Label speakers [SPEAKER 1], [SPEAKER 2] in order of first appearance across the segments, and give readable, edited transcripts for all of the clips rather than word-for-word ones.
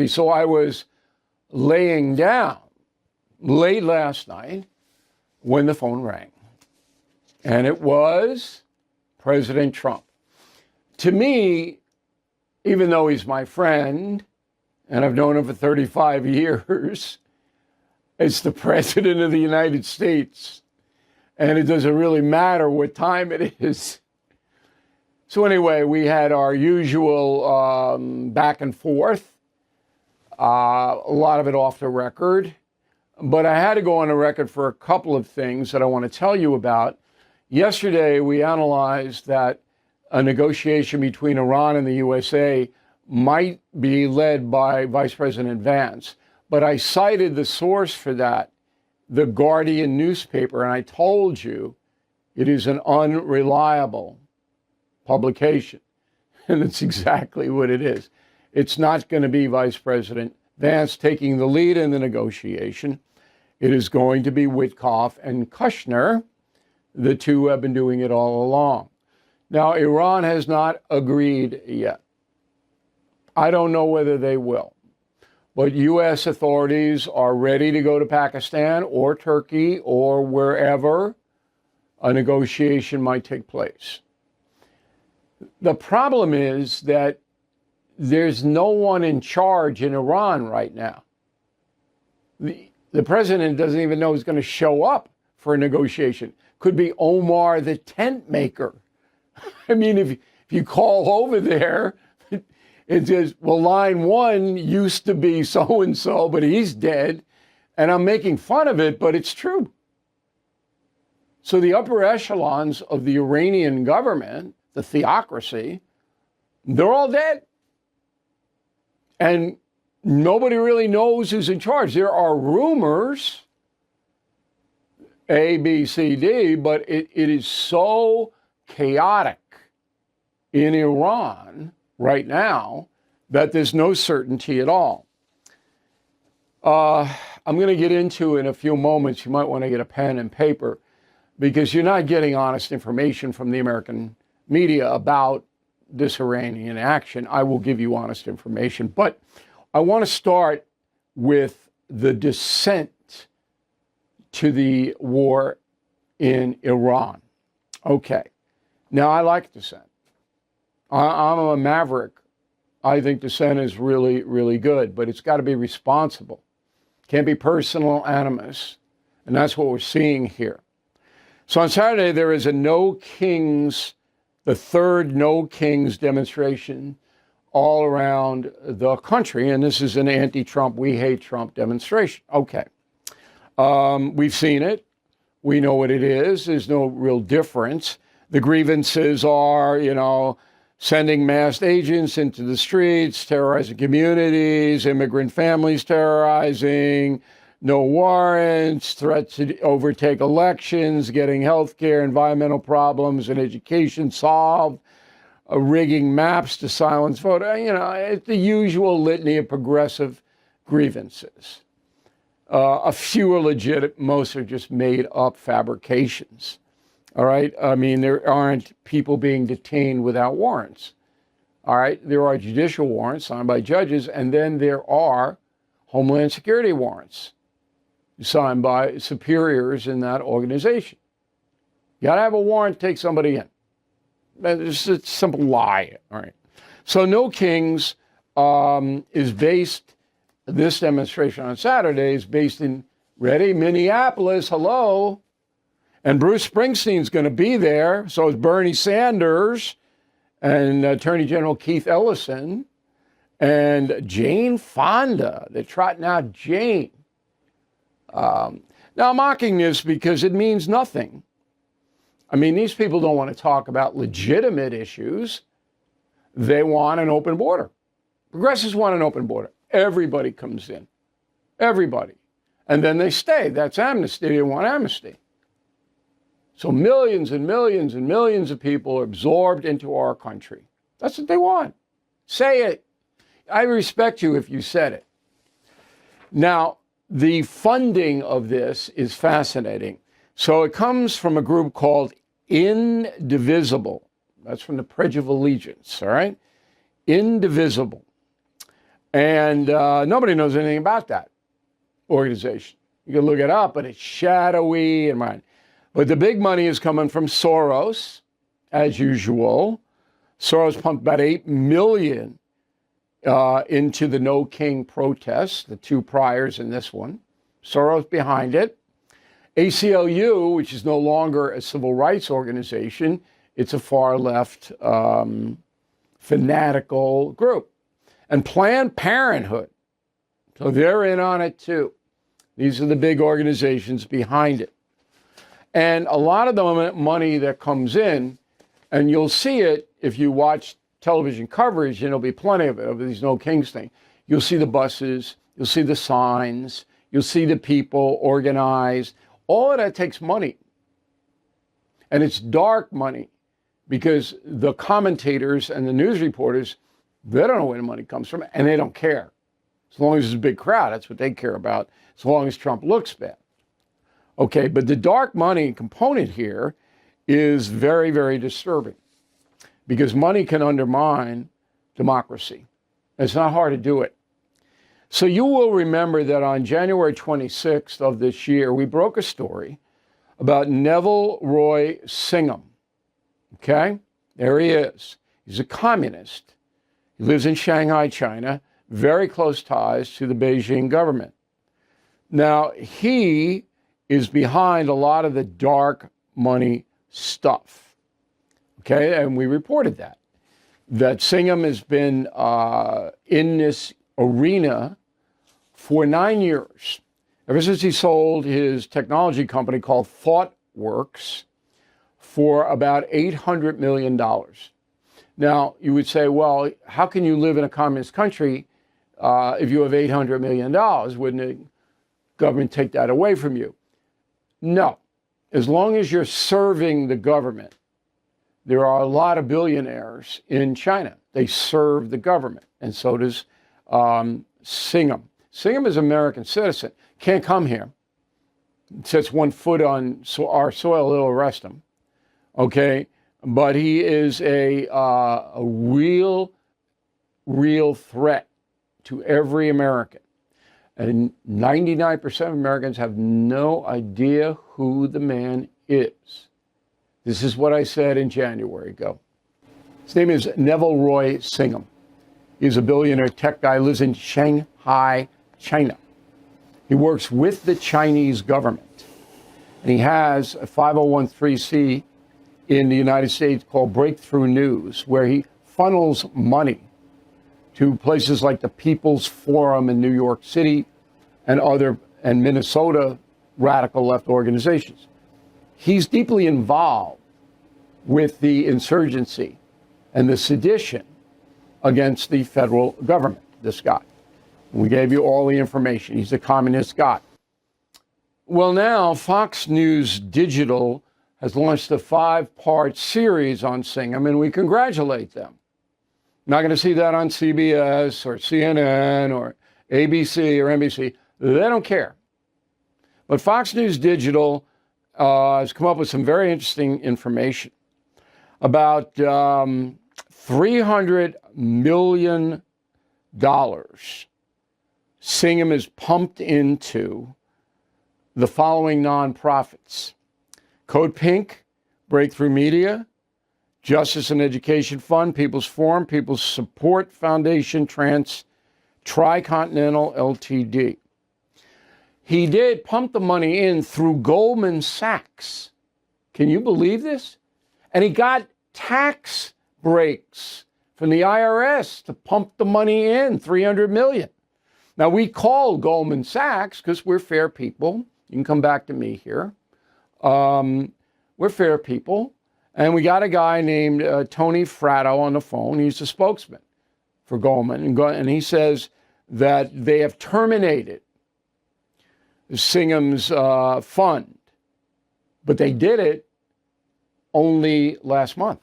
[SPEAKER 1] So I was laying down late last night when the phone rang, and it was President Trump. To me, even though he's my friend and I've known him for 35 years, it's the President of the United States, and it doesn't really matter what time it is. So anyway, we had our usual back and forth. A lot of it off the record, but I had to go on the record for a couple of things that I want to tell you about. Yesterday, we analyzed that a negotiation between Iran and the USA might be led by Vice President Vance, but I cited the source for that, the Guardian newspaper, and I told you it is an unreliable publication, and it's exactly what it is. It's not going to be Vice President Vance taking the lead in the negotiation. It is going to be Witkoff and Kushner. The two have been doing it all along. Now, Iran has not agreed yet. I don't know whether they will. But U.S. authorities are ready to go to Pakistan or Turkey or wherever a negotiation might take place. The problem is that there's no one in charge in Iran right now. The president doesn't even know who's going to show up for a negotiation. Could be Omar the tent maker. I mean, if you call over there, it says, well, line one used to be so-and-so, but he's dead. And I'm making fun of it, but it's true. So the upper echelons of the Iranian government, the theocracy, they're all dead. And nobody really knows who's in charge. There are rumors, A, B, C, D, but it is so chaotic in Iran right now that there's no certainty at all. I'm going to get into in a few moments. You might want to get a pen and paper because you're not getting honest information from the American media about this Iranian action. I will give you honest information, but I want to start with the descent to the war in Iran. Okay. Now, I like dissent. I'm a maverick. I think dissent is really, really good, but it's got to be responsible. Can't be personal animus, and that's what we're seeing here. So on Saturday, there is a the third No Kings demonstration all around the country, and this is an anti-Trump, we hate Trump demonstration. Okay. We've seen it. We know what it is. There's no real difference. The grievances are, sending masked agents into the streets, terrorizing communities, immigrant families terrorizing, no warrants, threats to overtake elections, getting health care, environmental problems, and education solved, rigging maps to silence vote. It's the usual litany of progressive grievances. A few are legit, most are just made up fabrications. All right. I mean, there aren't people being detained without warrants. All right. There are judicial warrants signed by judges, and then there are Homeland Security warrants signed by superiors in that organization. You got to have a warrant to take somebody in. It's a simple lie. All right. So No Kings is based, this demonstration on Saturday is based in, ready, Minneapolis. Hello. And Bruce Springsteen's going to be there. So is Bernie Sanders and Attorney General Keith Ellison and Jane Fonda. They're trotting out Jane. Now, I'm mocking this because it means nothing. I mean, these people don't want to talk about legitimate issues. They want an open border. Progressives want an open border. Everybody comes in. Everybody. And then they stay. That's amnesty. They want amnesty. So millions and millions and millions of people are absorbed into our country. That's what they want. Say it. I respect you if you said it. Now, the funding of this is fascinating. So it comes from a group called Indivisible. That's from the Pledge of Allegiance, all right? Indivisible. And nobody knows anything about that organization. You can look it up, but it's shadowy and mine. But the big money is coming from Soros, as usual. Soros pumped about $8 million into the No King protests, the two priors and this one. Soros behind it. ACLU, which is no longer a civil rights organization, it's a far left fanatical group. And Planned Parenthood, so they're in on it too. These are the big organizations behind it. And a lot of the money that comes in, and you'll see it if you watch television coverage, and there'll be plenty of it, of these No Kings thing. You'll see the buses, you'll see the signs, you'll see the people organized. All of that takes money. And it's dark money because the commentators and the news reporters, they don't know where the money comes from, and they don't care. As long as it's a big crowd, that's what they care about, as long as Trump looks bad. Okay, but the dark money component here is very, very disturbing because money can undermine democracy. It's not hard to do it. So you will remember that on January 26th of this year, we broke a story about Neville Roy Singham. Okay, there he is. He's a communist. He lives in Shanghai, China, very close ties to the Beijing government. Now, he is behind a lot of the dark money stuff. Okay, and we reported that Singham has been in this arena for 9 years, ever since he sold his technology company called ThoughtWorks for about $800 million. Now, you would say, well, how can you live in a communist country if you have $800 million? Wouldn't the government take that away from you? No. As long as you're serving the government, there are a lot of billionaires in China. They serve the government, and so does Singham. Singham is an American citizen, can't come here. Sets one foot on our soil, they'll arrest him. Okay, but he is a real threat to every American. And 99% of Americans have no idea who the man is. This is what I said in January. Go. His name is Neville Roy Singham. He's a billionaire tech guy, lives in Shanghai, China. He works with the Chinese government. And he has a 501(c) in the United States called Breakthrough News, where he funnels money to places like the People's Forum in New York City and Minnesota radical left organizations. He's deeply involved with the insurgency and the sedition against the federal government, this guy. We gave you all the information. He's a communist guy. Well, now Fox News Digital has launched a 5-part series on Singham, and we congratulate them. Not going to see that on CBS or CNN or ABC or NBC. They don't care. But Fox News Digital has come up with some very interesting information about $300 million Singham is pumped into the following nonprofits: Code Pink, Breakthrough Media, Justice and Education Fund, People's Forum, People's Support Foundation, Tricontinental Ltd. He did pump the money in through Goldman Sachs. Can you believe this? And he got tax breaks from the IRS to pump the money in, $300 million. Now, we call Goldman Sachs because we're fair people. You can come back to me here. We're fair people. And we got a guy named Tony Fratto on the phone. He's the spokesman for Goldman. And he says that they have terminated Singham's fund. But they did it only last month.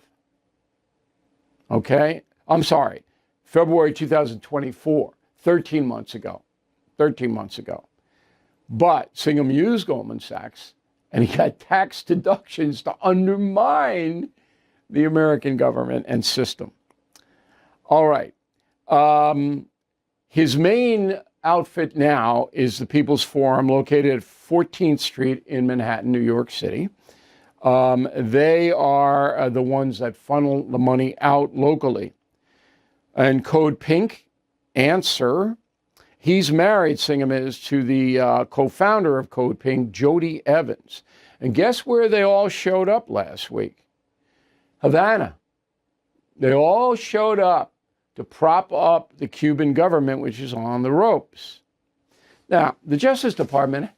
[SPEAKER 1] Okay? I'm sorry. February 2024. 13 months ago. But Singham used Goldman Sachs, and he got tax deductions to undermine the American government and system. All right. His main outfit now is the People's Forum, located at 14th Street in Manhattan, New York City. They are the ones that funnel the money out locally. And Code Pink, answer. He's married, Singham is, to the co-founder of Code Pink, Jody Evans. And guess where they all showed up last week? Havana. They all showed up to prop up the Cuban government, which is on the ropes. Now, the Justice Department,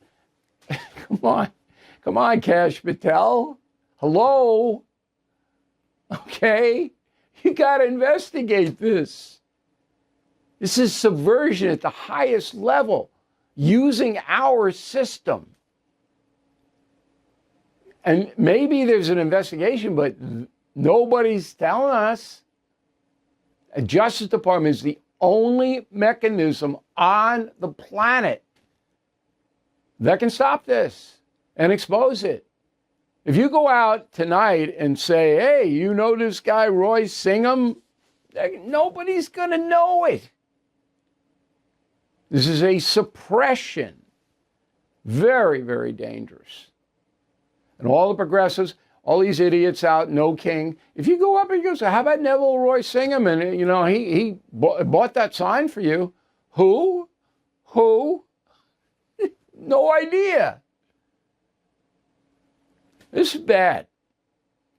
[SPEAKER 1] come on, Kash Patel. Hello? Okay? You got to investigate this. This is subversion at the highest level, using our system. And maybe there's an investigation, but nobody's telling us. The Justice Department is the only mechanism on the planet that can stop this and expose it. If you go out tonight and say, hey, you know this guy, Roy Singham? Nobody's going to know it. This is a suppression. Very, very dangerous. And all the progressives, all these idiots out, no king. If you go up and you go, so how about Neville Roy Singham? And, you know, he bought that sign for you. Who? No idea. This is bad.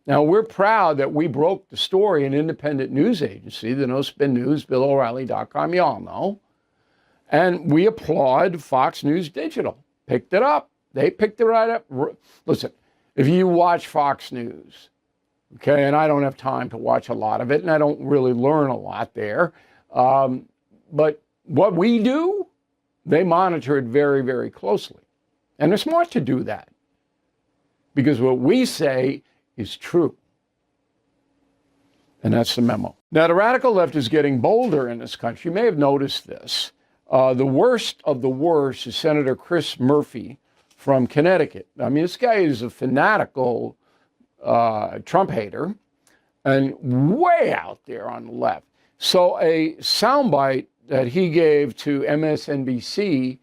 [SPEAKER 1] Now, we're proud that we broke the story, an independent news agency, the No Spin News, BillO'Reilly.com, you all know. And we applaud Fox News Digital. Picked it up. They picked it right up. Listen, if you watch Fox News, okay, and I don't have time to watch a lot of it, and I don't really learn a lot there, but what we do, they monitor it very, very closely. And they're smart to do that, because what we say is true. And that's the memo. Now, the radical left is getting bolder in this country. You may have noticed this. The worst of the worst is Senator Chris Murphy from Connecticut. I mean, this guy is a fanatical Trump hater and way out there on the left. So a soundbite that he gave to MSNBC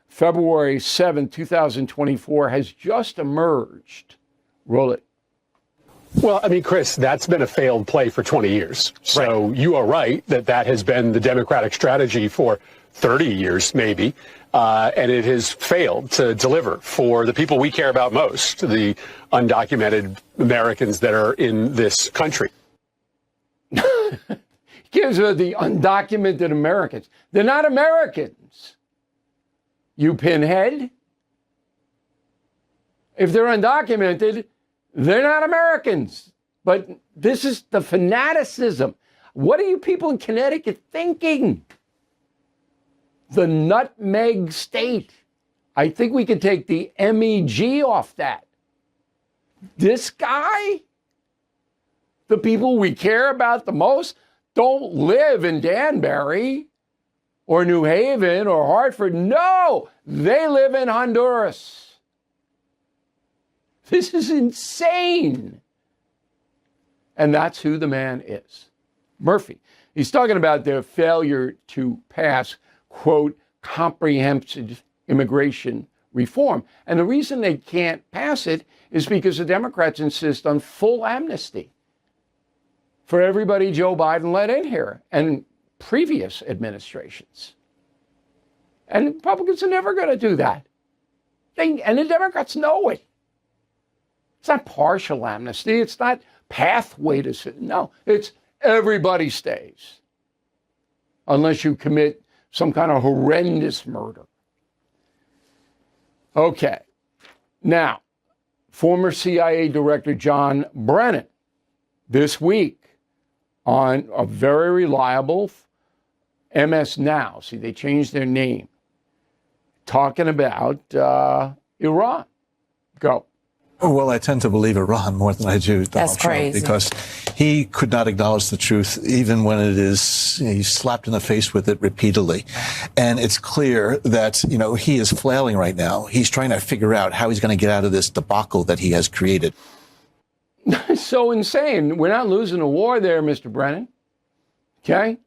[SPEAKER 1] February 7, 2024 has just emerged. Roll it.
[SPEAKER 2] Well, I mean, Chris, that's been a failed play for 20 years. So right. You are right that has been the Democratic strategy for 30 years, maybe. And it has failed to deliver for the people we care about most, the undocumented Americans that are in this country.
[SPEAKER 1] Gives her the undocumented Americans. They're not Americans, you pinhead. If they're undocumented, they're not Americans. But this is the fanaticism. What are you people in Connecticut thinking? The nutmeg state. I think we could take the MEG off that. This guy, the people we care about the most, don't live in Danbury or New Haven or Hartford. No, they live in Honduras. This is insane. And that's who the man is. Murphy. He's talking about their failure to pass, quote, comprehensive immigration reform. And the reason they can't pass it is because the Democrats insist on full amnesty for everybody Joe Biden let in here and previous administrations. And Republicans are never going to do that. And the Democrats know it. It's not partial amnesty. It's not pathway to, no, it's everybody stays. Unless you commit some kind of horrendous murder. Okay. Now, former CIA Director John Brennan, this week on a very reliable MS Now, see, they changed their name, talking about Iran. Go.
[SPEAKER 3] Well, I tend to believe Iran more than I do Donald Trump, because he could not acknowledge the truth, even when it is, he's slapped in the face with it repeatedly. And it's clear that, he is flailing right now. He's trying to figure out how he's going to get out of this debacle that he has created.
[SPEAKER 1] So insane. We're not losing a war there, Mr. Brennan. Okay?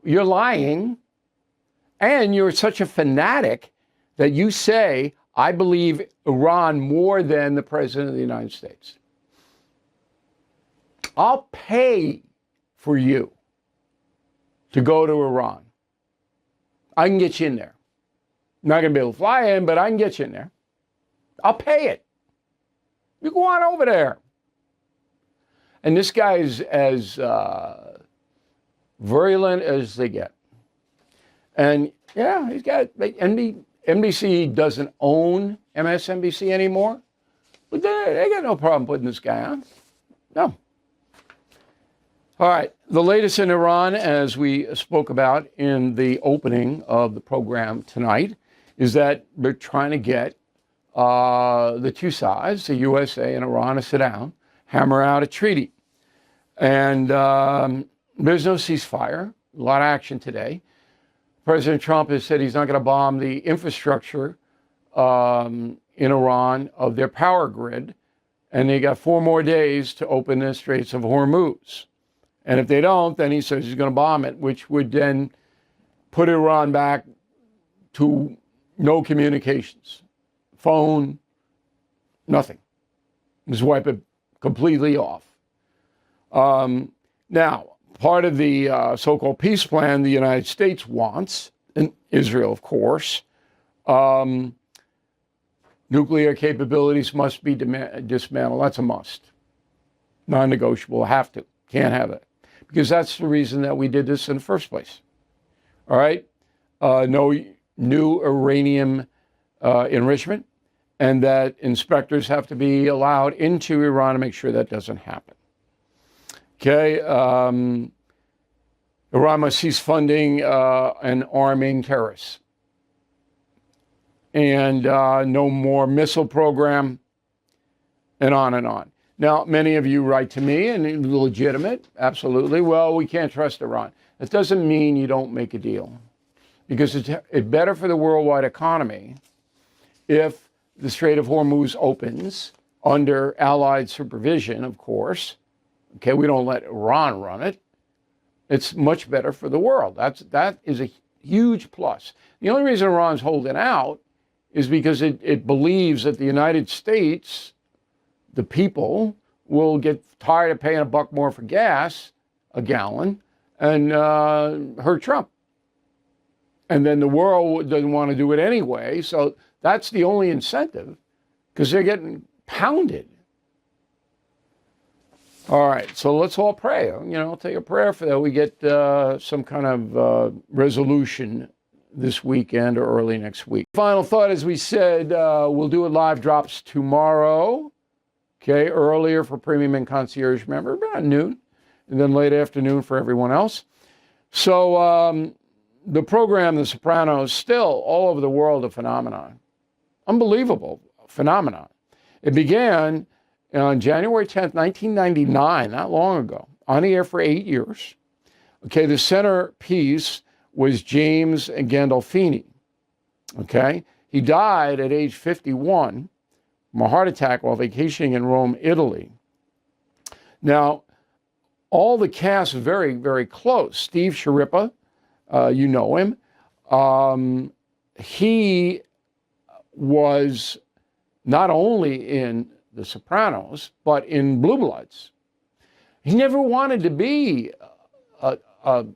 [SPEAKER 1] You're lying. And you're such a fanatic that you say, I believe Iran more than the President of the United States. I'll pay for you to go to Iran. I can get you in there. I'm not going to be able to fly in, but I can get you in there. I'll pay it. You go on over there. And this guy is as virulent as they get. And yeah, he's got NBC doesn't own MSNBC anymore. But they got no problem putting this guy on. No. All right. The latest in Iran, as we spoke about in the opening of the program tonight, is that they're trying to get the two sides, the USA and Iran, to sit down, hammer out a treaty. And there's no ceasefire. A lot of action today. President Trump has said he's not going to bomb the infrastructure in Iran of their power grid. And they got 4 more days to open the Straits of Hormuz. And if they don't, then he says he's going to bomb it, which would then put Iran back to no communications. Phone, nothing. Just wipe it completely off. Now, part of the so-called peace plan the United States wants, and Israel, of course, nuclear capabilities must be dismantled. That's a must. Non-negotiable. Have to. Can't have it. Because that's the reason that we did this in the first place. All right? No new uranium enrichment, and that inspectors have to be allowed into Iran to make sure that doesn't happen. Okay? Iran must cease funding and arming terrorists. And no more missile program, and on and on. Now, many of you write to me, and legitimate, absolutely. Well, we can't trust Iran. That doesn't mean you don't make a deal, because it's better for the worldwide economy if the Strait of Hormuz opens under Allied supervision, of course. Okay, we don't let Iran run it. It's much better for the world. That is a huge plus. The only reason Iran's holding out is because it believes that the United States, the people, will get tired of paying $1 more for gas, a gallon, and hurt Trump. And then the world doesn't want to do it anyway. So that's the only incentive, because they're getting pounded. All right, so let's all pray. I'll take a prayer for that. We get some kind of resolution this weekend or early next week. Final thought, as we said, we'll do a live drops tomorrow. Okay, earlier for premium and concierge member, about noon, and then late afternoon for everyone else. So the program, The Sopranos, still all over the world a phenomenon. Unbelievable phenomenon. It began on January 10th, 1999, not long ago, on the air for 8 years. Okay, the centerpiece was James Gandolfini. Okay, he died at age 51 from a heart attack while vacationing in Rome, Italy. Now, all the cast is very, very close. Steve Sciarippa, you know him. He was not only in The Sopranos, but in Blue Bloods. He never wanted to be an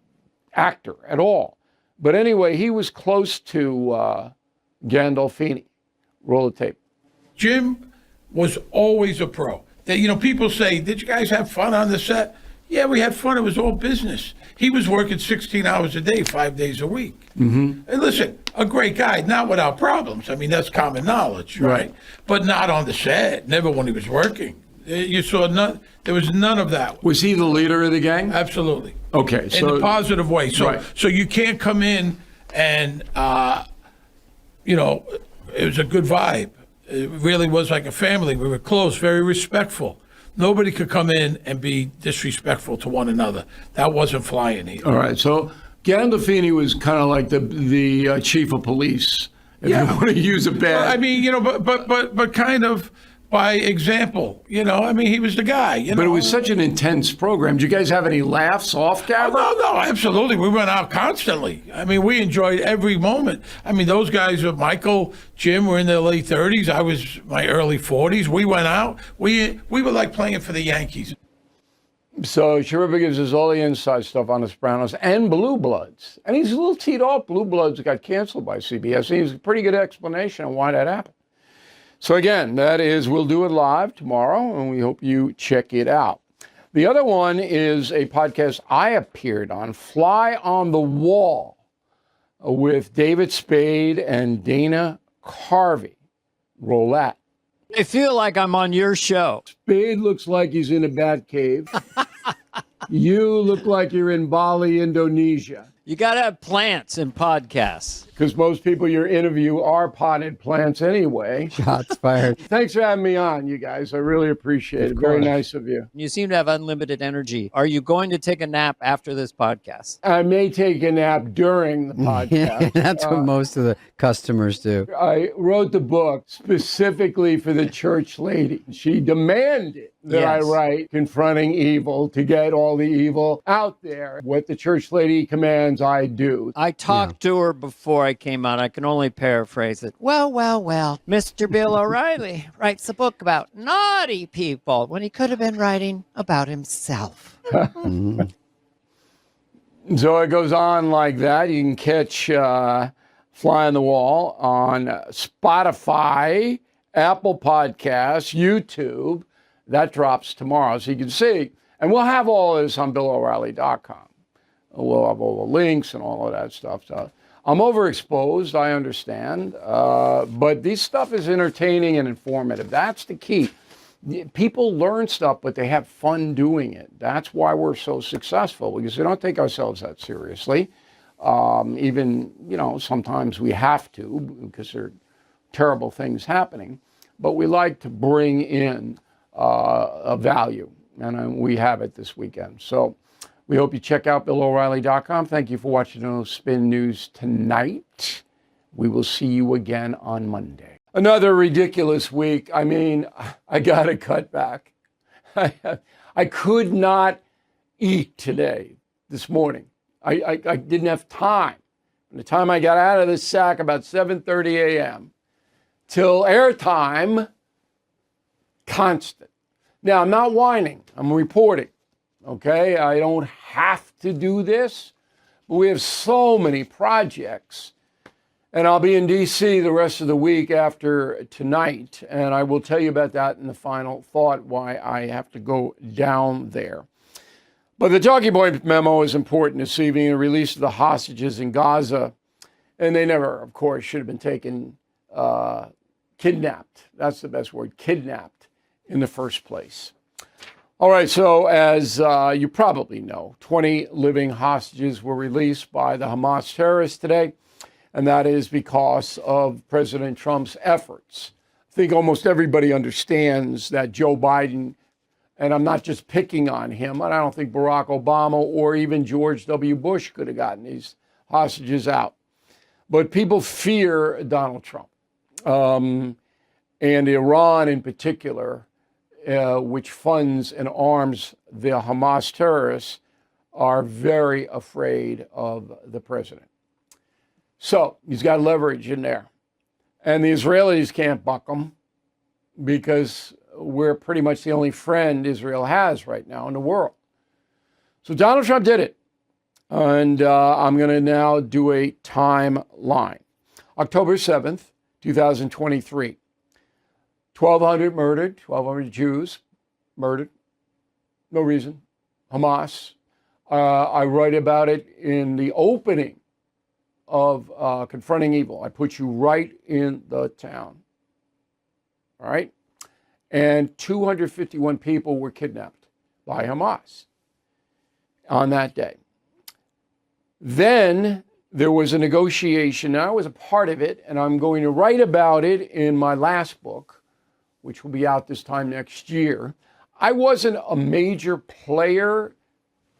[SPEAKER 1] actor at all. But anyway, he was close to Gandolfini. Roll the tape.
[SPEAKER 4] Jim was always a pro. People say, did you guys have fun on the set? Yeah, we had fun. It was all business. He was working 16 hours a day, 5 days a week. Mm-hmm. And listen, a great guy, not without problems. I mean, that's common knowledge, right? But not on the set, never when he was working. You saw none. There was none of that.
[SPEAKER 1] Was he the leader of the gang?
[SPEAKER 4] Absolutely.
[SPEAKER 1] Okay.
[SPEAKER 4] In a positive way. So you can't come in and, it was a good vibe. It really was like a family. We were close, very respectful. Nobody could come in and be disrespectful to one another. That wasn't flying either.
[SPEAKER 1] All right. So Gandolfini was kind of like the chief of police, if you want to use a bad.
[SPEAKER 4] Well, I mean, but kind of by example. I mean, he was the guy.
[SPEAKER 1] But it was such an intense program. Did you guys have any laughs off camera?
[SPEAKER 4] No, absolutely. We went out constantly. I mean, we enjoyed every moment. I mean, those guys with Michael, Jim were in their late 30s. I was my early 40s. We went out. We were like playing for the Yankees.
[SPEAKER 1] So Sherriva gives us all the inside stuff on the Sopranos and Blue Bloods. And he's a little teed off. Blue Bloods got canceled by CBS. And he's a pretty good explanation on why that happened. So again, that is We'll Do It Live tomorrow, and we hope you check it out. The other one is a podcast I appeared on, Fly on the Wall, with David Spade and Dana Carvey. Roll that.
[SPEAKER 5] I feel like I'm on your show.
[SPEAKER 1] Spade looks like he's in a bat cave. You look like you're in Bali, Indonesia.
[SPEAKER 5] You got to have plants in podcasts.
[SPEAKER 1] Because most people you interview are potted plants anyway.
[SPEAKER 6] Shots fired.
[SPEAKER 1] Thanks for having me on, you guys. I really appreciate it. Very nice of you.
[SPEAKER 5] You seem to have unlimited energy. Are you going to take a nap after this podcast?
[SPEAKER 1] I may take a nap during the podcast.
[SPEAKER 6] Yeah, that's what most of the customers do.
[SPEAKER 1] I wrote the book specifically for the church lady. She demanded that I write Confronting Evil to get all the evil out there. What the church lady commands, I do.
[SPEAKER 5] I talked to her before I came out. I can only paraphrase it. Well, Mr. Bill O'Reilly writes a book about naughty people when he could have been writing about himself.
[SPEAKER 1] So it goes on like that. You can catch Fly on the Wall on Spotify, Apple Podcasts, YouTube. That drops tomorrow, so you can see. And we'll have all this on BillO'Reilly.com. We'll have all the links and all of that stuff. So I'm overexposed, I understand. But this stuff is entertaining and informative. That's the key. People learn stuff, but they have fun doing it. That's why we're so successful, because we don't take ourselves that seriously. Even, sometimes we have to, because there are terrible things happening. But we like to bring in a value, and we have it this weekend. So we hope you check out BillO'Reilly.com. Thank you for watching No Spin News tonight. We will see you again on Monday. Another ridiculous week. I mean, I got to cut back. I could not eat this morning. I didn't have time. From the time I got out of the sack about 7:30 a.m. till airtime, constant. Now, I'm not whining. I'm reporting. Okay? I don't have to do this, but we have so many projects. And I'll be in D.C. the rest of the week after tonight, and I will tell you about that in the final thought, why I have to go down there. But the talking point memo is important this evening, the release of the hostages in Gaza. And they never, of course, should have been taken, kidnapped. That's the best word, kidnapped in the first place. All right, so as you probably know, 20 living hostages were released by the Hamas terrorists today. And that is because of President Trump's efforts. I think almost everybody understands that Joe Biden, and I'm not just picking on him, and I don't think Barack Obama or even George W. Bush could have gotten these hostages out. But people fear Donald Trump, and Iran in particular, which funds and arms the Hamas terrorists, are very afraid of the president. So he's got leverage in there. And the Israelis can't buck him because we're pretty much the only friend Israel has right now in the world. So Donald Trump did it. And I'm going to now do a timeline. October 7th, 2023. 1,200 murdered, 1,200 Jews murdered. No reason. Hamas. I write about it in the opening of Confronting Evil. I put you right in the town. All right? And 251 people were kidnapped by Hamas on that day. Then there was a negotiation. I was a part of it, and I'm going to write about it in my last book, which will be out this time next year. I wasn't a major player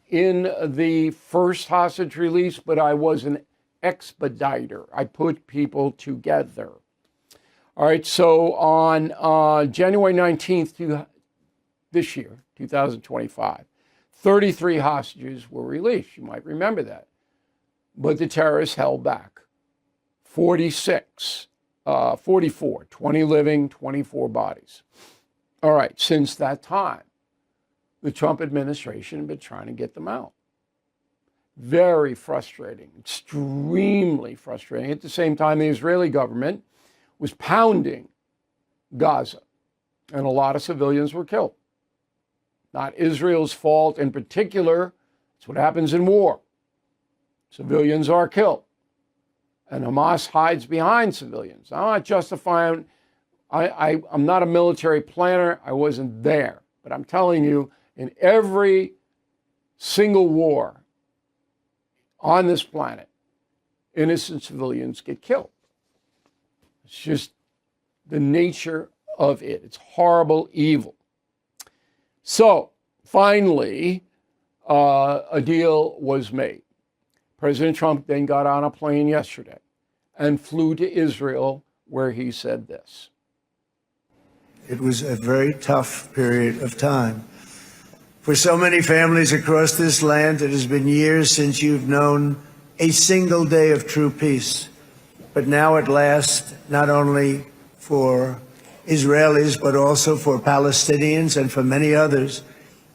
[SPEAKER 1] in the first hostage release, but I was an expediter. I put people together. All right, so on January 19th this year, 2025, 33 hostages were released. You might remember that. But the terrorists held back 44, 20 living, 24 bodies. All right, since that time, the Trump administration had been trying to get them out. Very frustrating, extremely frustrating. At the same time, the Israeli government was pounding Gaza, and a lot of civilians were killed. Not Israel's fault in particular. It's what happens in war. Civilians are killed, and Hamas hides behind civilians. I'm not justifying, I'm not a military planner. I wasn't there. But I'm telling you, in every single war on this planet, innocent civilians get killed. It's just the nature of it. It's horrible evil. So finally, a deal was made. President Trump then got on a plane yesterday and flew to Israel, where he said this.
[SPEAKER 7] It was a very tough period of time. For so many families across this land, it has been years since you've known a single day of true peace. But now at last, not only for Israelis, but also for Palestinians and for many others,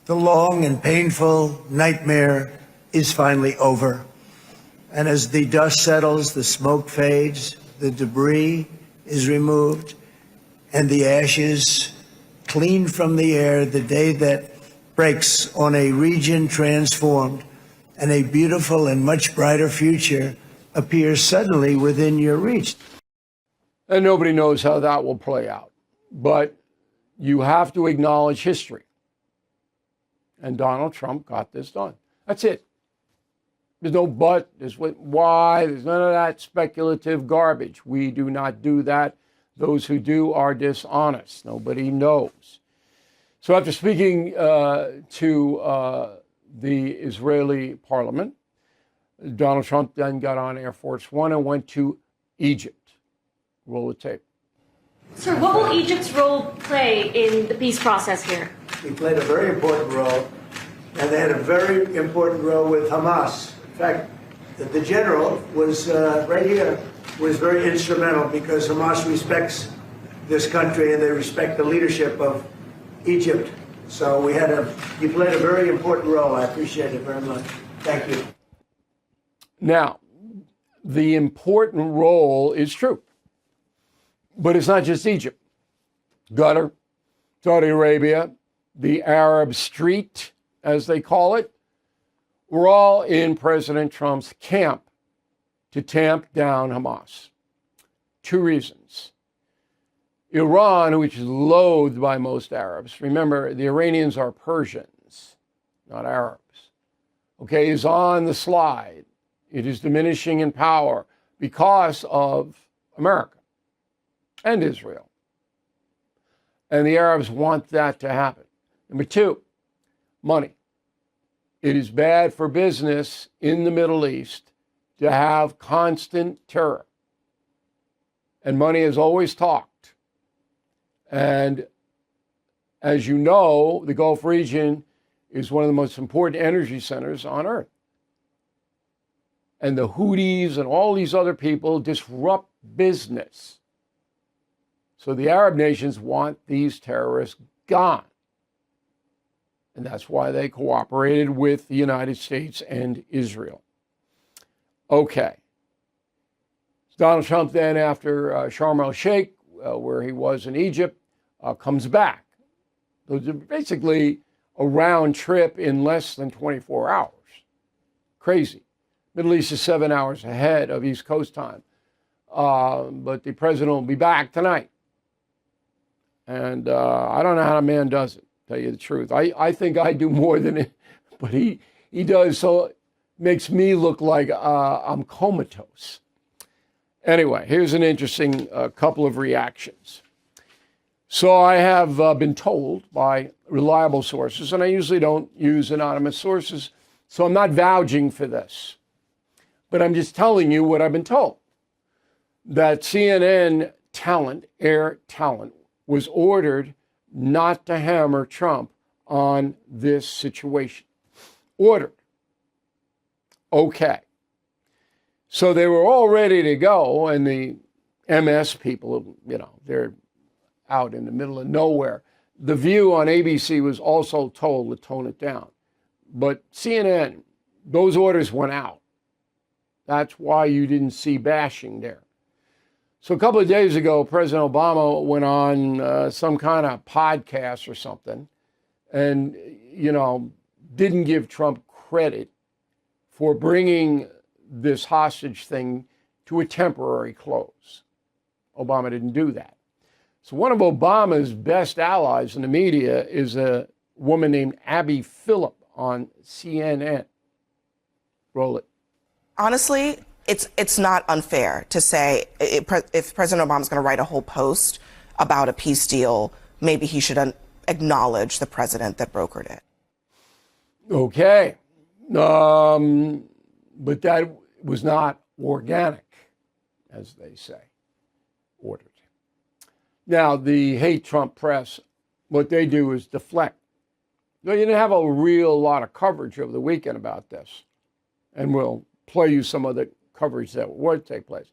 [SPEAKER 7] the long and painful nightmare is finally over. And as the dust settles, the smoke fades, the debris is removed, and the ashes cleaned from the air, the day that breaks on a region transformed and a beautiful and much brighter future appears suddenly within your reach.
[SPEAKER 1] And nobody knows how that will play out. But you have to acknowledge history. And Donald Trump got this done. That's it. There's no but, there's why, there's none of that speculative garbage. We do not do that. Those who do are dishonest. Nobody knows. So after speaking to the Israeli parliament, Donald Trump then got on Air Force One and went to Egypt. Roll the tape.
[SPEAKER 8] Sir, what will Egypt's role play in the peace process here?
[SPEAKER 7] He played a very important role, and they had a very important role with Hamas. In fact, the general was right here, was very instrumental because Hamas respects this country and they respect the leadership of Egypt. So he played a very important role. I appreciate it very much. Thank you.
[SPEAKER 1] Now, the important role is true. But it's not just Egypt. Qatar, Saudi Arabia, the Arab Street, as they call it, we're all in President Trump's camp to tamp down Hamas. Two reasons. Iran, which is loathed by most Arabs, remember, the Iranians are Persians, not Arabs, okay, is on the slide. It is diminishing in power because of America and Israel. And the Arabs want that to happen. Number two, money. It is bad for business in the Middle East to have constant terror. And money has always talked. And as you know, the Gulf region is one of the most important energy centers on earth. And the Houthis and all these other people disrupt business. So the Arab nations want these terrorists gone. And that's why they cooperated with the United States and Israel. Okay. Donald Trump then, after Sharm el-Sheikh, where he was in Egypt, comes back. So it's basically a round trip in less than 24 hours. Crazy. Middle East is 7 hours ahead of East Coast time. But the president will be back tonight. And I don't know how a man does it, tell you the truth. I think I do more than it, but he does, so it makes me look like I'm comatose. Anyway, here's an interesting couple of reactions. So I have been told by reliable sources, and I usually don't use anonymous sources, so I'm not vouching for this. But I'm just telling you what I've been told, that CNN talent, air talent, was ordered not to hammer Trump on this situation. Ordered. Okay. So they were all ready to go, and the MS people, they're out in the middle of nowhere. The View on ABC was also told to tone it down. But CNN, those orders went out. That's why you didn't see bashing there. So a couple of days ago, President Obama went on some kind of podcast or something and, didn't give Trump credit for bringing this hostage thing to a temporary close. Obama didn't do that. So one of Obama's best allies in the media is a woman named Abby Phillip on CNN. Roll it.
[SPEAKER 9] Honestly, it's not unfair to say if President Obama's going to write a whole post about a peace deal, maybe he should acknowledge the president that brokered it.
[SPEAKER 1] Okay. But that was not organic, as they say, ordered. Now, the hate Trump press, what they do is deflect. No, you didn't have a real lot of coverage over the weekend about this. And we'll play you some of the coverage that would take place.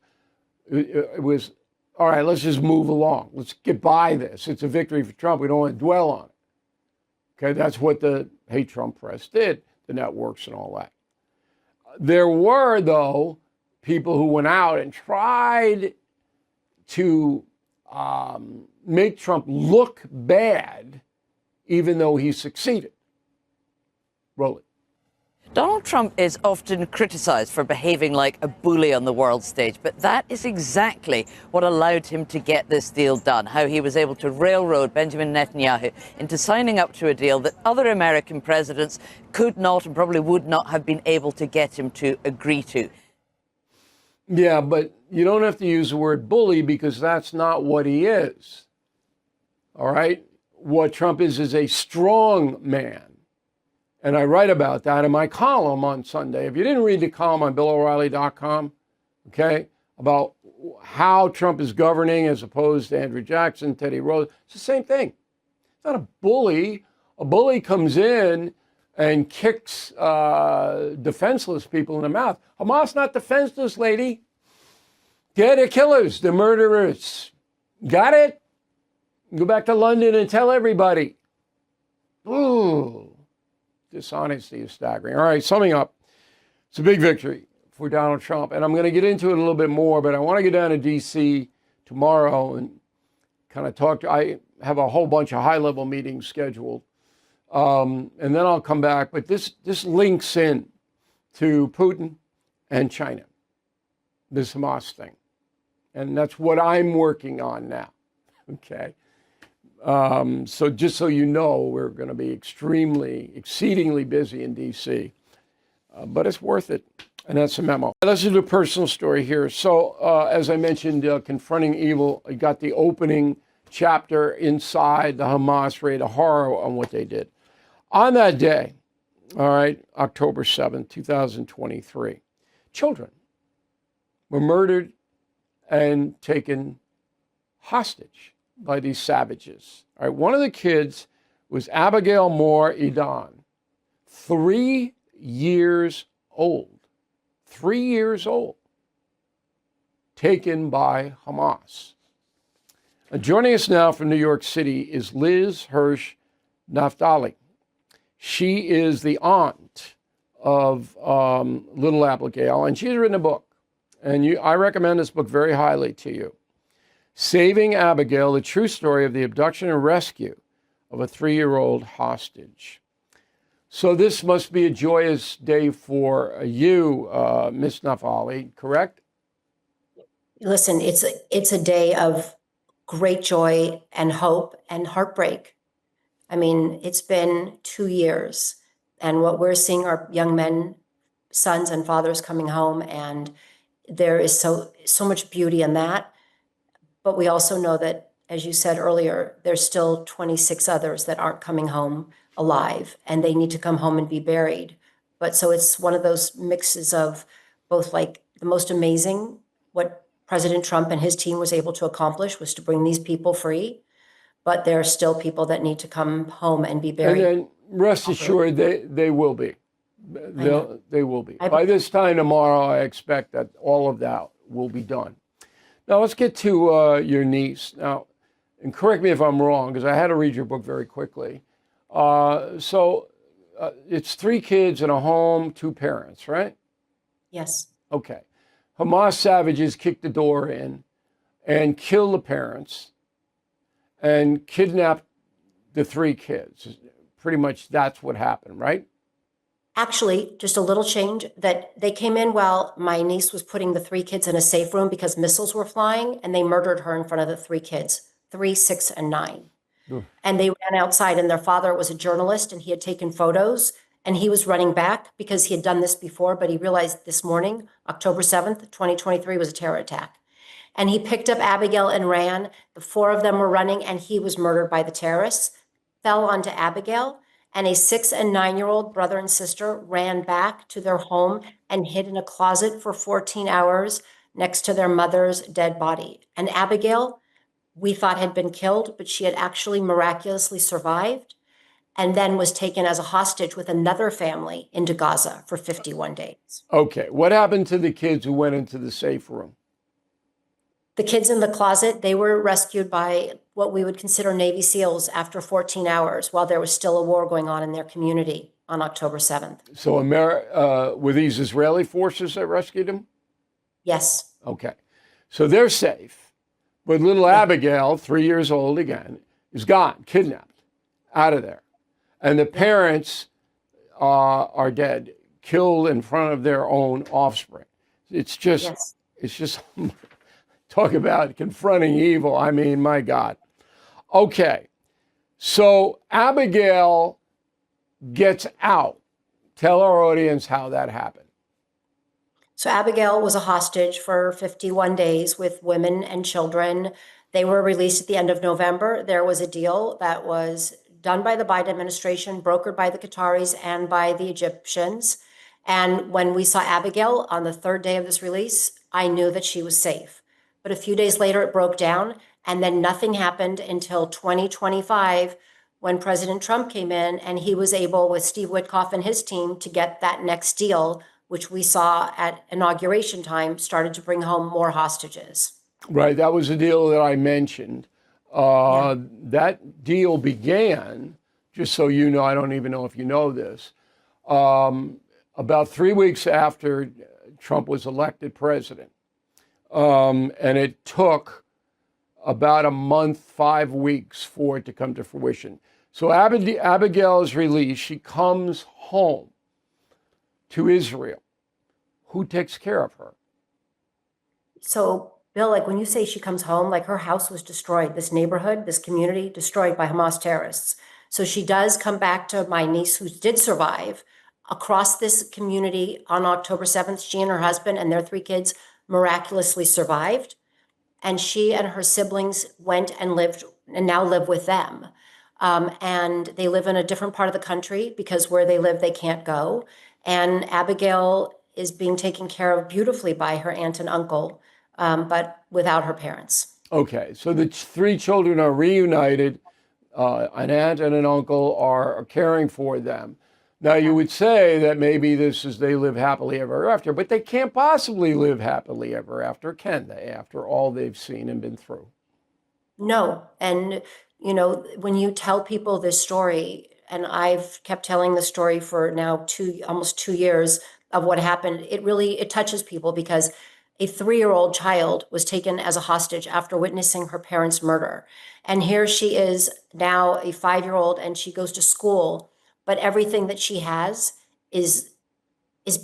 [SPEAKER 1] It was, all right, let's just move along. Let's get by this. It's a victory for Trump. We don't want to dwell on it. Okay, that's what the hate Trump press did, the networks and all that. There were, though, people who went out and tried to make Trump look bad, even though he succeeded. Roll it.
[SPEAKER 10] Donald Trump is often criticized for behaving like a bully on the world stage, but that is exactly what allowed him to get this deal done, how he was able to railroad Benjamin Netanyahu into signing up to a deal that other American presidents could not and probably would not have been able to get him to agree to.
[SPEAKER 1] Yeah, but you don't have to use the word bully because that's not what he is. All right? What Trump is a strong man. And I write about that in my column on Sunday. If you didn't read the column on BillO'Reilly.com, okay, about how Trump is governing as opposed to Andrew Jackson, Teddy Roosevelt, it's the same thing. It's not a bully. A bully comes in and kicks defenseless people in the mouth. Hamas not defenseless, lady. They're the killers, the murderers. Got it? Go back to London and tell everybody. Ooh. Dishonesty is staggering. All right, summing up, it's a big victory for Donald Trump. And I'm going to get into it a little bit more, but I want to get down to D.C. tomorrow and kind of talk to, I have a whole bunch of high-level meetings scheduled. And then I'll come back. But this links in to Putin and China, this Hamas thing. And that's what I'm working on now, okay? So just so you know, we're going to be exceedingly busy in D.C., but it's worth it, and that's a memo. Let's do a personal story here. So as I mentioned, Confronting Evil, I got the opening chapter inside the Hamas raid, a horror on what they did. On that day, all right, October 7th, 2023, children were murdered and taken hostage by these savages. All right, one of the kids was Abigail Moore Edan, 3 years old. 3 years old, taken by Hamas. Joining us now from New York City is Liz Hirsch Naftali. She is the aunt of little Abigail, and she's written a book. And I recommend this book very highly to you. Saving Abigail, the true story of the abduction and rescue of a 3-year-old hostage. So this must be a joyous day for you, Ms. Naftali, correct?
[SPEAKER 11] Listen, it's a day of great joy and hope and heartbreak. I mean, it's been 2 years, and what we're seeing are young men, sons and fathers coming home, and there is so much beauty in that. But we also know that, as you said earlier, there's still 26 others that aren't coming home alive, and they need to come home and be buried. But so it's one of those mixes of both like the most amazing, what President Trump and his team was able to accomplish was to bring these people free. But there are still people that need to come home and be buried.
[SPEAKER 1] And then rest assured, they will be. They will be. By this time tomorrow, I expect that all of that will be done. Now, let's get to your niece. Now, and correct me if I'm wrong, because I had to read your book very quickly. It's 3 kids in a home, 2 parents, right?
[SPEAKER 11] Yes.
[SPEAKER 1] Okay. Hamas savages kicked the door in and killed the parents and kidnapped the 3 kids. Pretty much that's what happened, right?
[SPEAKER 11] Actually, just a little change that they came in while my niece was putting the 3 kids in a safe room because missiles were flying, and they murdered her in front of the 3 kids, 3, 6, and 9. And they ran outside, and their father was a journalist, and he had taken photos, and he was running back because he had done this before, but he realized this morning, October 7th, 2023, was a terror attack. And he picked up Abigail and ran. The 4 of them were running, and he was murdered by the terrorists, fell onto Abigail, and a 6 and 9-year-old brother and sister ran back to their home and hid in a closet for 14 hours next to their mother's dead body. And Abigail, we thought had been killed, but she had actually miraculously survived and then was taken as a hostage with another family into Gaza for 51 days.
[SPEAKER 1] Okay. What happened to the kids who went into the safe room?
[SPEAKER 11] The kids in the closet, they were rescued by what we would consider Navy SEALs after 14 hours while there was still a war going on in their community on October 7th.
[SPEAKER 1] So were these Israeli forces that rescued them?
[SPEAKER 11] Yes.
[SPEAKER 1] Okay. So they're safe. But little Abigail, 3 years old again, is gone, kidnapped, out of there. And the parents are dead, killed in front of their own offspring. It's just talk about confronting evil. I mean, my God. Okay. So Abigail gets out. Tell our audience how that happened.
[SPEAKER 11] So Abigail was a hostage for 51 days with women and children. They were released at the end of November. There was a deal that was done by the Biden administration, brokered by the Qataris and by the Egyptians. And when we saw Abigail on the 3rd day of this release, I knew that she was safe. But a few days later, it broke down, and then nothing happened until 2025 when President Trump came in, and he was able, with Steve Witkoff and his team, to get that next deal, which we saw at inauguration time, started to bring home more hostages.
[SPEAKER 1] Right, that was the deal that I mentioned. That deal began, just so you know, I don't even know if you know this, about 3 weeks after Trump was elected president. And it took about a month, 5 weeks for it to come to fruition. So Abigail is released. She comes home to Israel. Who takes care of her?
[SPEAKER 11] So, Bill, like when you say she comes home, like her house was destroyed, this neighborhood, this community destroyed by Hamas terrorists. So she does come back to my niece who did survive across this community on October 7th. She and her husband and their 3 kids miraculously survived. And she and her siblings went and lived and now live with them. And they live in a different part of the country because where they live, they can't go. And Abigail is being taken care of beautifully by her aunt and uncle, but without her parents. Okay,
[SPEAKER 1] so the 3 children are reunited. An aunt and an uncle are caring for them. Now, you would say that maybe this is they live happily ever after, but they can't possibly live happily ever after, can they, after all they've seen and been through?
[SPEAKER 11] No. And, you know, when you tell people this story, and I've kept telling the story for now almost 2 years of what happened, it touches people because a 3-year-old child was taken as a hostage after witnessing her parents' murder. And here she is now a 5-year-old and she goes to school, but everything that she has is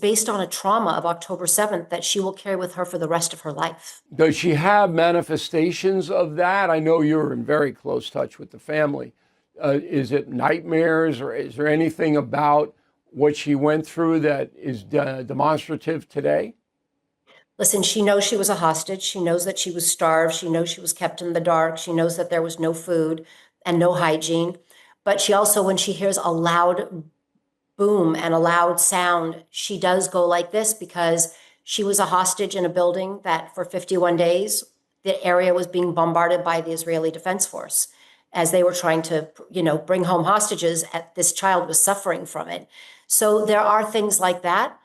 [SPEAKER 11] based on a trauma of October 7th that she will carry with her for the rest of her life.
[SPEAKER 1] Does she have manifestations of that? I know you're in very close touch with the family. Is it nightmares, or is there anything about what she went through that is demonstrative today?
[SPEAKER 11] Listen, she knows she was a hostage. She knows that she was starved. She knows she was kept in the dark. She knows that there was no food and no hygiene. But she also, when she hears a loud boom and a loud sound, she does go like this because She was a hostage in a building that for 51 days, the area was being bombarded by the Israeli Defense Force as they were trying to, bring home hostages. This child was suffering from it. So there are things like that.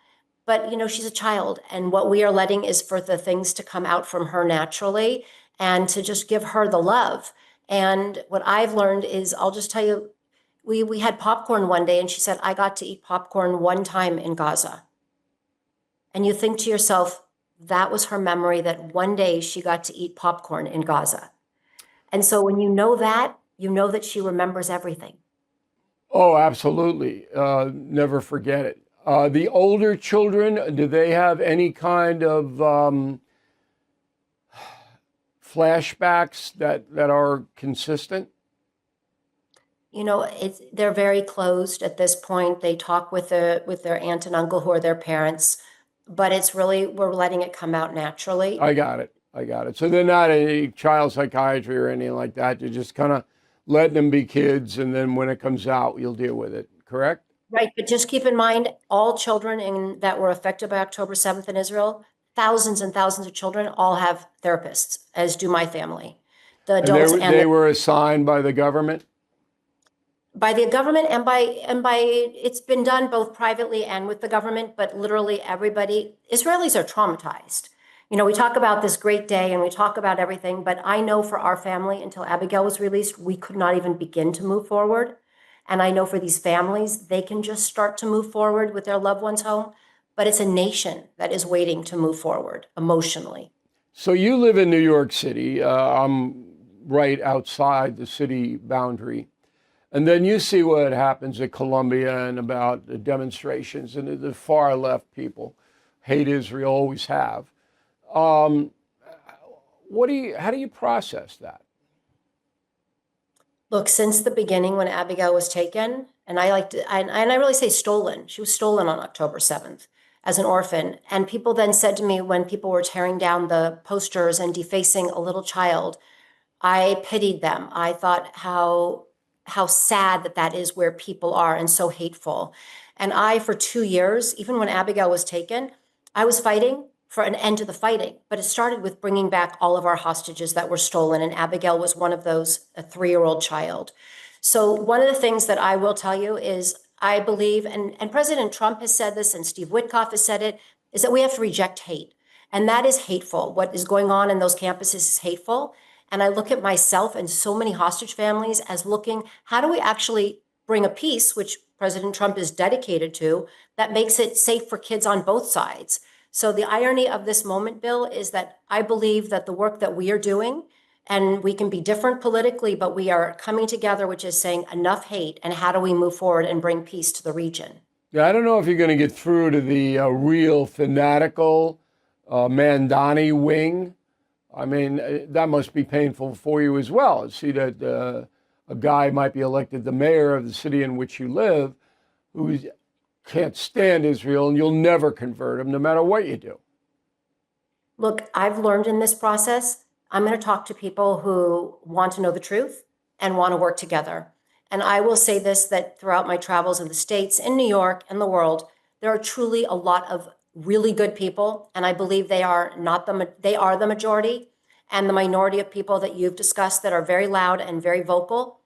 [SPEAKER 11] But, she's a child. And what we are letting is for the things to come out from her naturally and to just give her the love. And what I've learned is, I'll just tell you, we had popcorn one day and she said, I got to eat popcorn one time in Gaza. And you think to yourself, that was her memory, that one day she got to eat popcorn in Gaza. And so when you know that she remembers everything.
[SPEAKER 1] Oh, absolutely. Never forget it. The older children, do they have any kind of flashbacks that are consistent?
[SPEAKER 11] They're very closed at this point. They talk with their aunt and uncle who are their parents, but it's really, we're letting it come out naturally.
[SPEAKER 1] I got it. So they're not any child psychiatry or anything like that. You're just kind of letting them be kids, and then when it comes out, you'll deal with it, correct?
[SPEAKER 11] Right, but just keep in mind, all children that were affected by October 7th in Israel, thousands and thousands of children all have therapists, as do my family. The adults
[SPEAKER 1] and they were assigned by the government?
[SPEAKER 11] By the government and by it's been done both privately and with the government, but literally everybody, Israelis are traumatized. We talk about this great day and we talk about everything, but I know for our family, until Abigail was released, we could not even begin to move forward. And I know for these families, they can just start to move forward with their loved ones home, but it's a nation that is waiting to move forward emotionally.
[SPEAKER 1] So you live in New York City. I'm right outside the city boundary. And then you see what happens at Columbia and about the demonstrations, and the far left people hate Israel, always have. How do you process that?
[SPEAKER 11] Look, since the beginning when Abigail was taken, and I really say stolen, she was stolen on October 7th as an orphan. And people then said to me, when people were tearing down the posters and defacing a little child, I pitied them. I thought how sad that is where people are, and so hateful. And for 2 years, even when Abigail was taken, I was fighting for an end to the fighting. But it started with bringing back all of our hostages that were stolen. And Abigail was one of those, a 3-year-old child. So one of the things that I will tell you is I believe, and President Trump has said this and Steve Witkoff has said it, is that we have to reject hate. And that is hateful. What is going on in those campuses is hateful. And I look at myself and so many hostage families as looking, how do we actually bring a peace, which President Trump is dedicated to, that makes it safe for kids on both sides? So the irony of this moment, Bill, is that I believe that the work that we are doing, and we can be different politically, but we are coming together, which is saying enough hate, and how do we move forward and bring peace to the region?
[SPEAKER 1] Yeah, I don't know if you're going to get through to the real fanatical Mandani wing. I mean, that must be painful for you as well. See that a guy might be elected the mayor of the city in which you live who can't stand Israel, and you'll never convert him no matter what you do.
[SPEAKER 11] Look, I've learned in this process, I'm going to talk to people who want to know the truth and want to work together. And I will say this, that throughout my travels in the States, in New York, and the world, there are truly a lot of really good people. And I believe they are the majority, and the minority of people that you've discussed that are very loud and very vocal.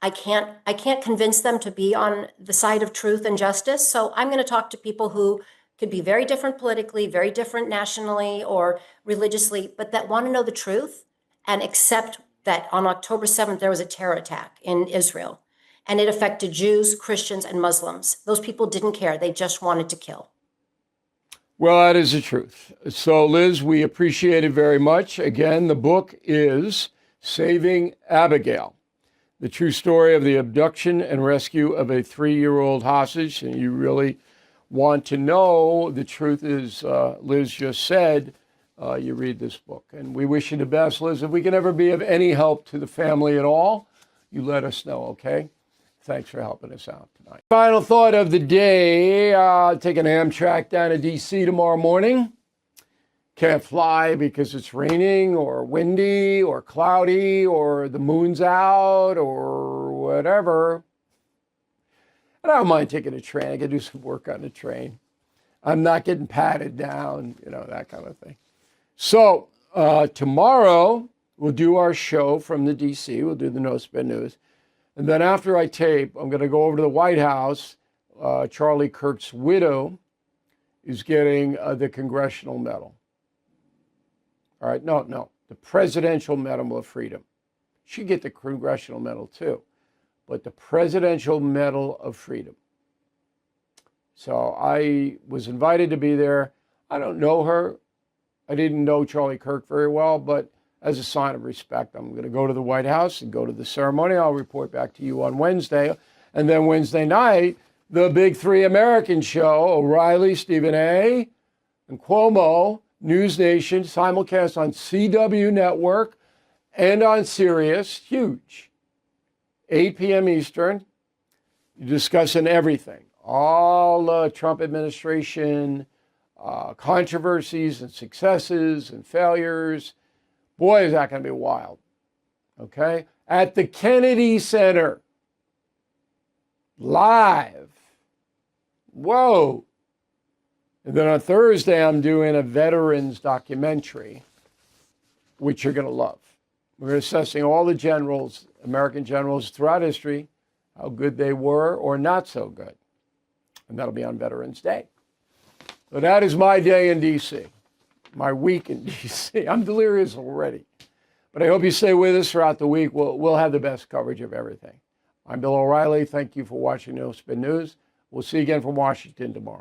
[SPEAKER 11] I can't convince them to be on the side of truth and justice. So I'm going to talk to people who could be very different politically, very different nationally or religiously, but that want to know the truth and accept that on October 7th, there was a terror attack in Israel, and it affected Jews, Christians, and Muslims. Those people didn't care. They just wanted to kill.
[SPEAKER 1] Well, that is the truth. So, Liz, we appreciate it very much. Again, the book is Saving Abigail, the true story of the abduction and rescue of a 3-year-old hostage. And you really want to know the truth, as Liz just said, you read this book. And we wish you the best, Liz. If we can ever be of any help to the family at all, you let us know, okay? Thanks for helping us out tonight. Final thought of the day, take an Amtrak down to D.C. tomorrow morning. Can't fly because it's raining or windy or cloudy or the moon's out or whatever. And I don't mind taking a train. I can do some work on the train. I'm not getting patted down, that kind of thing. So tomorrow we'll do our show from the DC. We'll do the No Spin News. And then after I tape, I'm going to go over to the White House. Charlie Kirk's widow is getting the Congressional Medal. All right, no, the Presidential Medal of Freedom. She'd get the Congressional Medal too, but the Presidential Medal of Freedom. So I was invited to be there. I don't know her. I didn't know Charlie Kirk very well, but as a sign of respect, I'm going to go to the White House and go to the ceremony. I'll report back to you on Wednesday. And then Wednesday night, the Big Three American show, O'Reilly, Stephen A., and Cuomo, News Nation, simulcast on CW Network and on Sirius. Huge. 8 p.m. Eastern. You're discussing everything. All Trump administration controversies and successes and failures. Boy, is that going to be wild. Okay? At the Kennedy Center. Live. Whoa. And then on Thursday, I'm doing a veterans documentary, which you're going to love. We're assessing all the generals, American generals throughout history, how good they were or not so good. And that'll be on Veterans Day. So that is my day in D.C., my week in D.C. I'm delirious already. But I hope you stay with us throughout the week. We'll have the best coverage of everything. I'm Bill O'Reilly. Thank you for watching No Spin News. We'll see you again from Washington tomorrow.